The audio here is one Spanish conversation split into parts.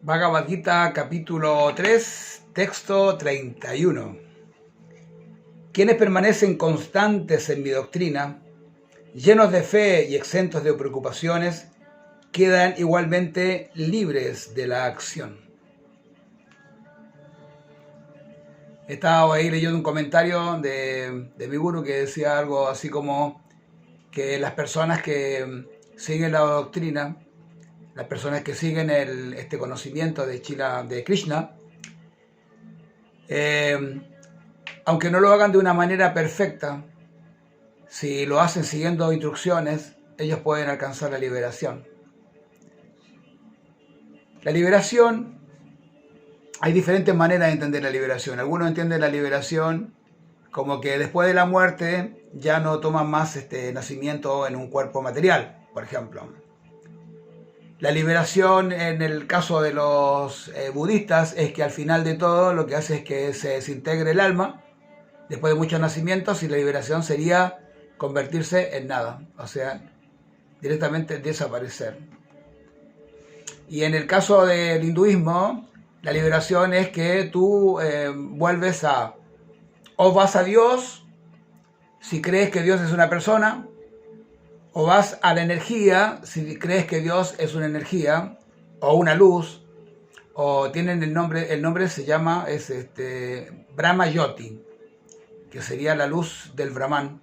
Bhagavad Gita, capítulo 3, texto 31. Quienes permanecen constantes en mi doctrina, llenos de fe y exentos de preocupaciones, quedan igualmente libres de la acción. Estaba ahí leyendo un comentario de mi gurú que decía algo así como que las personas que siguen la doctrina, las personas que siguen este conocimiento de Krishna, aunque no lo hagan de una manera perfecta, si lo hacen siguiendo instrucciones, ellos pueden alcanzar la liberación. La liberación, hay diferentes maneras de entender la liberación. Algunos entienden la liberación como que después de la muerte ya no toman más nacimiento en un cuerpo material, por ejemplo. La liberación en el caso de los budistas es que al final de todo lo que hace es que se desintegre el alma después de muchos nacimientos, y la liberación sería convertirse en nada, o sea, directamente desaparecer. Y en el caso del hinduismo, la liberación es que tú vuelves o vas a Dios, si crees que Dios es una persona, o vas a la energía, si crees que Dios es una energía, o una luz, o tienen el nombre se llama, Brahma Yoti, que sería la luz del Brahman,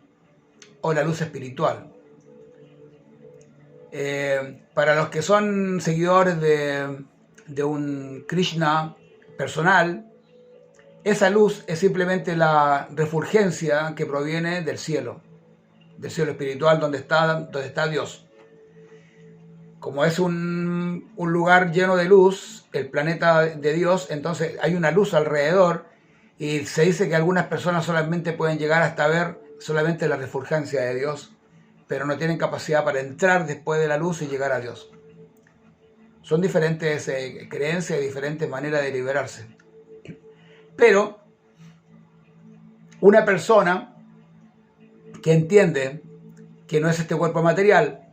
o la luz espiritual. Para los que son seguidores de un Krishna personal, esa luz es simplemente la refulgencia que proviene del cielo espiritual donde está Dios. Como es un lugar lleno de luz, el planeta de Dios, entonces hay una luz alrededor, y se dice que algunas personas solamente pueden llegar hasta ver solamente la refulgencia de Dios, pero no tienen capacidad para entrar después de la luz y llegar a Dios. Son diferentes creencias y diferentes maneras de liberarse. Pero una persona que entiende que no es este cuerpo material,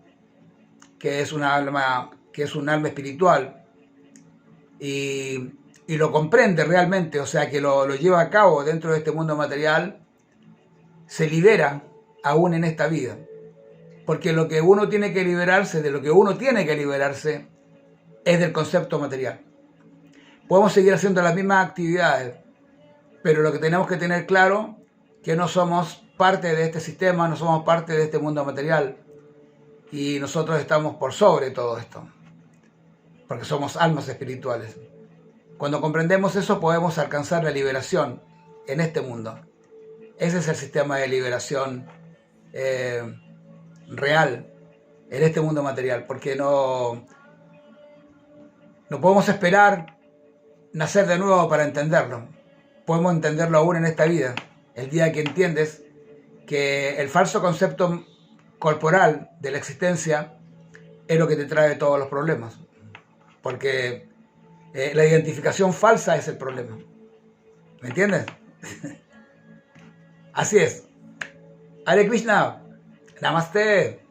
que es un alma espiritual, y lo comprende realmente, o sea, que lo lleva a cabo dentro de este mundo material, se libera aún en esta vida. Porque lo que uno tiene que liberarse, es del concepto material. Podemos seguir haciendo las mismas actividades, pero lo que tenemos que tener claro que no somos parte de este sistema, no somos parte de este mundo material, y nosotros estamos por sobre todo esto, porque somos almas espirituales. Cuando comprendemos eso, podemos alcanzar la liberación en este mundo. Ese es el sistema de liberación real en este mundo material, porque no podemos esperar nacer de nuevo para entenderlo. Podemos entenderlo aún en esta vida, el día que entiendes que el falso concepto corporal de la existencia es lo que te trae todos los problemas, porque la identificación falsa es el problema. ¿Me entiendes? Así es. Hare Krishna. Namaste.